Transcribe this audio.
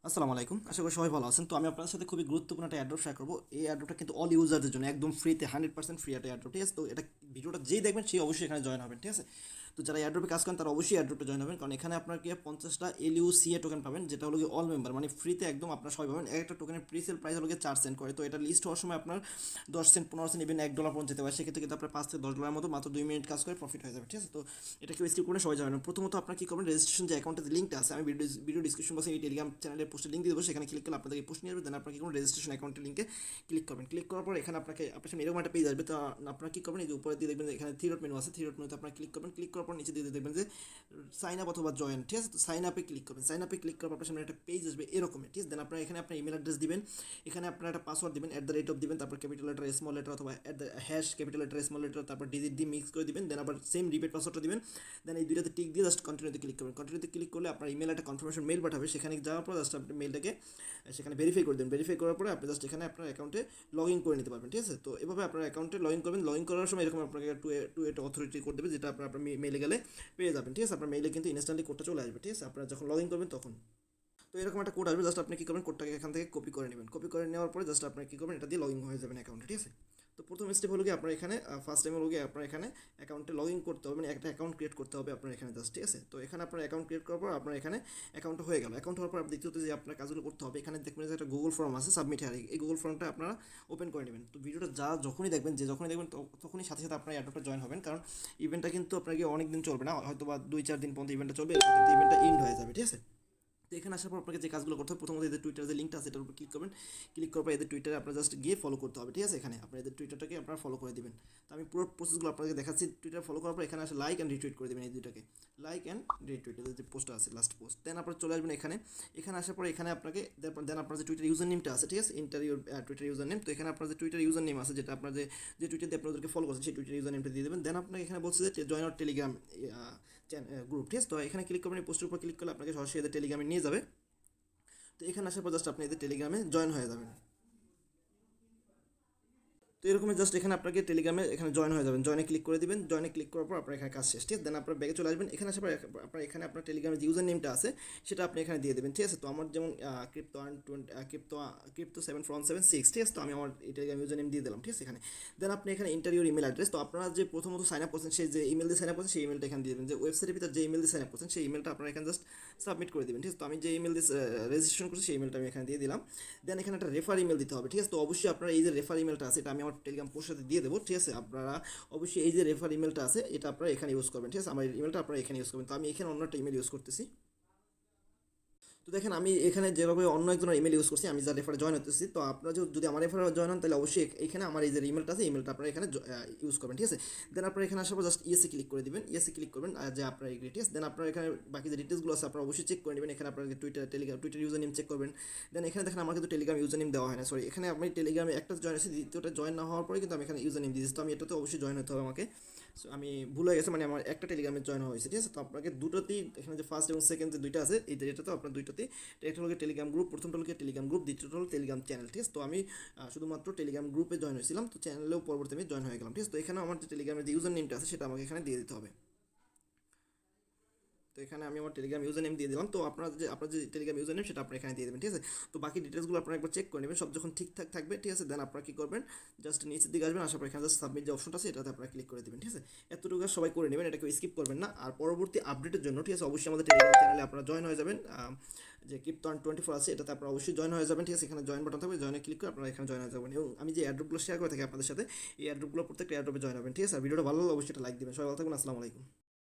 আসসালামু আলাইকুম, আশা করি সবাই ভালো আছেন। তো আমি আপনাদের সাথে খুবই গুরুত্বপূর্ণ একটা অ্যাড্রপ শেয়ার করবো। এই অ্যাড্রপটা কিন্তু অল ইউজারদের জন্য একদম ফ্রিতে 100% ফ্রি একটা অ্যাড্রপ, ঠিক আছে? তো এটা ভিডিওটা যেই দেখবেন সেই অবশ্যই এখানে জয়েন হবেন, ঠিক আছে? তো যারা অ্যাড্রপে কাজ করেন তারা অবশ্যই অ্যাড্রপে জয়েন হবেন, কারণ এখানে আপনার কি 50টা LUCA টোকেন পাবেন, যেটা হলো অল মেম্বার, মানে ফ্রিতে একদম আপনার সবাই পাবেন। একটা টোকেনের প্রিসেল প্রাইস হলো 4 সেন্ট করে। তো এটা লিস্ট হওয়ার সময় আপনার 10 সেন্ট, 15 সেন্ট, ইভেন $1 পর্যন্ত যেতে পারে। সেক্ষেত্রে কিন্তু আপনার $5 থেকে $10 মতো মাত্র 2 মিনিট কাজ করে প্রফিট হয়ে যাবে, ঠিক আছে? তো এটা কেউ স্কিপ করে সবাই যাবেন। প্রথমত আপনার কি করবেন, রেজিস্ট্রেশন যে অ্যাকাউন্টের লিঙ্কটা আছে, আমি ভিডিও ডিসক্রিপশন বক্সে এই টেলিগ্রাম চ্যানেলের পোস্টে লিঙ্ক দিয়ে দেবো, সেখানে ক্লিক করলে আপনাদের পোস্ট নিয়ে আসবে। দেন আপনার কি করবেন, রেজিস্ট্রেশন অ্যাকাউন্টের লিঙ্কে ক্লিক করবেন। ক্লিক করার পর এখানে আপনার সামনে এরকম একটা পেজ আসবে। তো আপনারা কি করবেন, এই যে উপরে দিয়ে দেখবেন যে এখানে থ্রি ডট মেনু আছে, থ্রি ডট মেনুতে আপনার ক্লিক করবেন। ক্লিক করার পর নিচে দিয়ে দেখবেন যে সাইন আপ অথবা জয়েন, ঠিক আছে? তো সাইন আপে ক্লিক করবেন। সাইন আপে ক্লিক করার পর আপনার সামনে একটা পেজ আসবে এরকমই, ঠিক আছে? দেন আপনার এখানে আপনার ইমেল অ্যাড্রেস দিবেন, এখানে আপনার একটা পাসওয়ার্ড দিবেন, @, দিবেন, তারপর ক্যাপিটাল লেটার, স্মল লেটার, অথবা hash capital letter, small letter, তারপর ডিজিট দিয়ে মিক্স করে দিবেন। দেন আবার সেম রিপিট পাসওয়ার্ডটা দিবেন। দেন এই দুইটাতে টিক দিয়ে জাস্ট কন্টিনিউতে ক্লিক করবেন। কন্টিনিউতে ক্লিক করলে আপনার ইমেল একটা কনফার্মেশন মেল পাঠাবে। সেখানে যাওয়ার পর জাস্ট আপনি মেলটাকে সেখানে ভেরিফাই করে দেবেন। ভেরিফাই করার পরে আপনি জাস্ট এখানে আপনার অ্যাকাউন্টে লগ ইন করে নিতে পারবেন, ঠিক আছে? তো এভাবে আপনার অ্যাকাউন্টে লগ ইন করবেন। লগ ইন করার সময় এরকম আপনাকে টু এট অথরিটি কোড দেবে, যেটা আপনার মেলে গেলে পেয়ে যাবেন, ঠিক আছে? আপনার মেলে কিন্তু ইনস্ট্যান্টলি কোডটা চলে আসবে, ঠিক আছে? আপনারা যখন লগ ইন করবেন তখন তো এরকম একটা কোড আসবে। জাস্ট আপনি কী করবেন, কোডটাকে এখান থেকে কপি করে নেবেন। কপি করে নেওয়ার পরে জাস্ট আপনি কী করবেন, এটা দিয়ে লগ ইন হয়ে যাবেন অ্যাকাউন্টে, ঠিক আছে? তো প্রথম স্টেপ হলো কি, আপনার এখানে ফার্স্ট টাইম হলো কি আপনার এখানে অ্যাকাউন্টে লগ ইন করতে হবে, মানে একটা অ্যাকাউন্ট ক্রিয়েট করতে হবে আপনার এখানে জাস্ট, ঠিক আছে? তো এখানে আপনার অ্যাকাউন্ট ক্রিয়েট করার পর আপনার এখানে অ্যাকাউন্ট হয়ে গেল। অ্যাকাউন্ট হওয়ার পর আপনি দ্বিতীয়ত যে আপনার কাজগুলো করতে হবে, এখানে দেখবেন যে একটা গুগল ফর্ম আছে সাবমিট হেয়ার, এই গুগল ফর্মটা আপনারা ওপেন করে নেবেন। তো ভিডিওটা যখনই দেখবেন তখনই সাথে সাথে আপনার অ্যাড্রপটা জয়েন হবেন, কারণ ইভেন্টটা কিন্তু আপনাকে অনেক দিন চলবে না, হয়তো বা 2-4 দিন পর্যন্ত ইভেন্টটা চলবে, কিন্তু ইভেন্টটা এন্ড হয়ে যাবে, ঠিক আছে? তো এখানে আসার পর আপনাকে যে কাজগুলো করতে হবে, প্রথমত এদের টুইটার যে লিঙ্কটা আছে এটার উপর ক্লিক করবেন। ক্লিক করার পর এদের টুইটারে আপনার জাস্ট গিয়ে ফলো করতে হবে, ঠিক আছে? এখানে আপনার এদের টুইটারটাকে আপনারা ফলো করে দিবেন। তো আমি পুরো প্রসেসগুলো আপনাকে দেখাচ্ছি। টুইটার ফলো করার পর এখানে আসে লাইক অ্যান্ড রিটুইট করে দেবেন এই দুইটাকে, লাইক অ্যান্ড রিটুইট, এদের যে পোস্টটা আছে লাস্ট পোস্ট। দেন আপনার চলে আসবেন এখানে। এখানে আসার পর এখানে আপনাকে দেন আপনার যে টুইটার ইউজার নেমটা আছে, ঠিক আছে? Interview Twitter user name. তো এখানে আপনার যে টুইটার ইউজার নেম আছে, যেটা আপনার যে টুইটার দিয়ে আপনাদেরকে ফলো করছেন, সেই টুইটার ইউজার নেমটা দিয়ে দেবেন। দেন আপনাকে এখানে বলছে যে জয়েন আওয়ার টেলিগ্রাম গ্রুপ, ঠিক আছে? তো এখানে ক্লিক করবেন, এই পোস্টের উপর ক্লিক করলে আপনাকে সরাসরি এদের টেলিগ্রামে নিয়ে যাবে। তো এখানে আসার পর জাস্ট আপনি এদের টেলিগ্রামে জয়েন হয়ে যাবেন। তো এরকমই জাস্ট এখানে আপনাকে টেলিগ্রামে এখানে জয়েন হয়ে যাবেন। জয়েনে ক্লিক করে দিবেন। জয়েনে ক্লিক করার পর আপনার এখানে কাজ শেষ, ঠিক আছে? দেন আপনার ব্যাগে চলে আসবেন। এখানে আসার পর আপনার এখানে আপনার টেলিগ্রামের যে ইউজার নেমটা আছে সেটা আপনি এখানে দিয়ে দেবেন, ঠিক আছে? তো আমার যেমন ক্রিপ্টো 7 ঠিক আছে? তো আমি আমার এই টেলিগ্রাম ইউজার নেম দিয়ে দিলাম, ঠিক আছে? এখানে দেন আপনি এখানে ইন্টারভিউর ইমেল অ্যাড্রেস, তো আপনারা যে প্রথমত সাইন আপ করছেন সেই যে ইমেল দিয়ে সাইন আপ করছেন সেই ইমেলটা এখানে দিয়ে দেবেন। যে ওয়েবসাইটের ভিতরে যে ইমেল দিয়ে সাইন আপ করছেন সেই ইমেলটা আপনারা এখানে জাস্ট সাবমিট করে দেবেন, ঠিক আছে? তো আমি যে ইমেল দিয়ে রেজিস্ট্রেশন করছি সেই ইমেলটা আমি এখানে দিয়ে দিলাম। দেন এখানে একটা রেফার ইমেল দিতে হবে, ঠিক আছে? তো অবশ্যই আপনারা এই যে রেফার ইমেলটা আছে এটা আমি আমার টেলিগ্রাম পোস্টের সাথে দিয়ে দেবো, ঠিক আছে? আপনারা অবশ্যই এই যে রেফার ইমেলটা আছে এটা আপনারা এখানে ইউজ করবেন, ঠিক আছে? আমার ইমেলটা আপনারা এখানে ইউজ করবেন। তো আমি এখানে অন্য একটা ইমেল ইউজ করতেছি। তো দেখেন আমি এখানে যেভাবে অন্য একজনের ইমেল ইউজ করছি, আমি যার রেফারে জয়েন হতেছি, তো আপনারা যদি আমার রেফারে জয়েন হন তাহলে অবশ্যই এখানে আমার এই যে ইমেলটা আছে ইমেলটা আপনারা এখানে ইউজ করবেন, ঠিক আছে? দেন আপনারা এখানে আসার পর জাস্ট ইয়েসে ক্লিক করে দিবেন। ইয়েসে ক্লিক করবেন যে আপনার এগ্রি, ঠিক আছে? দেন আপনারা এখানে বাকি যে ডিটেলসগুলো আছে আপনারা অবশ্যই চেক করে নেবেন। এখানে আপনার টুইটার ইউজার নেম চেক করবেন। দেন এখানে দেখেন আমার কিন্তু টেলিগ্রাম ইউজার নেম দেওয়া হয় না, সরি। এখানে আমি টেলিগ্রামে একটা জয়েন আছে, দ্বিতীয়টা জয়েন না হওয়ার পরে কিন্তু আমি এখানে ইউজার নেম দিয়েছি। তো আমি এটাতে অবশ্যই জয়েন হতে হবে আমাকে। সো আমি ভুল হয়ে গেছে, মানে আমার একটা টেলিগ্রামে জয়েন হয়েছে, ঠিক আছে? তো আপনাকে দুটোতেই এখানে যে ফার্স্ট এবং সেকেন্ড যে দুইটা আছে এটা তো আপনার দুইটাতেই, একটা হলো টেলিগ্রাম গ্রুপ, প্রথমটা হলো টেলিগ্রাম গ্রুপ, দ্বিতীয়টা হলো টেলিগ্রাম চ্যানেল, ঠিক আছে? তো আমি শুধুমাত্র টেলিগ্রাম গ্রুপে জয়েন হয়েছিলাম, তো চ্যানেলেও পরবর্তী আমি জয়েন হয়ে গেলাম, ঠিক আছে? তো এখানে আমার যে টেলিগ্রামের যে ইউজার নেমটা আছে সেটা আমাকে এখানে দিয়ে দিতে হবে। তো এখানে আমি আমার টেলিগ্রাম ইউজার নেম দিয়ে দিলাম। তো আপনার যে টেলিগ্রাম ইউজার নেম সেটা আপনি এখানে দিয়ে দেবেন, ঠিক আছে? তো বাকি ডিটেলসগুলো আপনারা একবার চেক করে নেবেন, সব যখন ঠিকঠাক থাকবে, ঠিক আছে? দেন আপনারা কী করবেন, জাস্ট নিচের দিকে আসবেন, আসার পর এখানে জাস্ট সাবমিট যে অপশনটা আছে এটাতে আপনারা ক্লিক করে দেবেন, ঠিক আছে? এতটুকু সবাই করে নেবেন, এটা কেউ স্কিপ করবেন না। আর পরবর্তী আপডেটের জন্য, ঠিক আছে, অবশ্যই আমাদের টেলিগ্রাম চ্যানেলে আপনারা জয়েন হয়ে যাবেন। যে ক্রিপ্টো24 আছে এটাতে আপনারা অবশ্যই জয়েন হয়ে যাবেন, ঠিক আছে? এখানে জয়েন বাটন থাকবে, জয়েনে ক্লিক করে আপনারা এখানে জয়েন হয়ে যাবেন। এবং আমি যে অ্যাড্রপগুলো শেয়ার করে থাকি আপনাদের সাথে, এই অ্যাড্রপগুলো প্রত্যেকটা অ্যাড্রপে জয়েন হবেন, ঠিক আছে? আর ভিডিওটা ভালো লাগলে অবশ্যই এটা লাইক দেবেন। সবাই ভালো থাকবেন, আসসালামু আলাইকুম।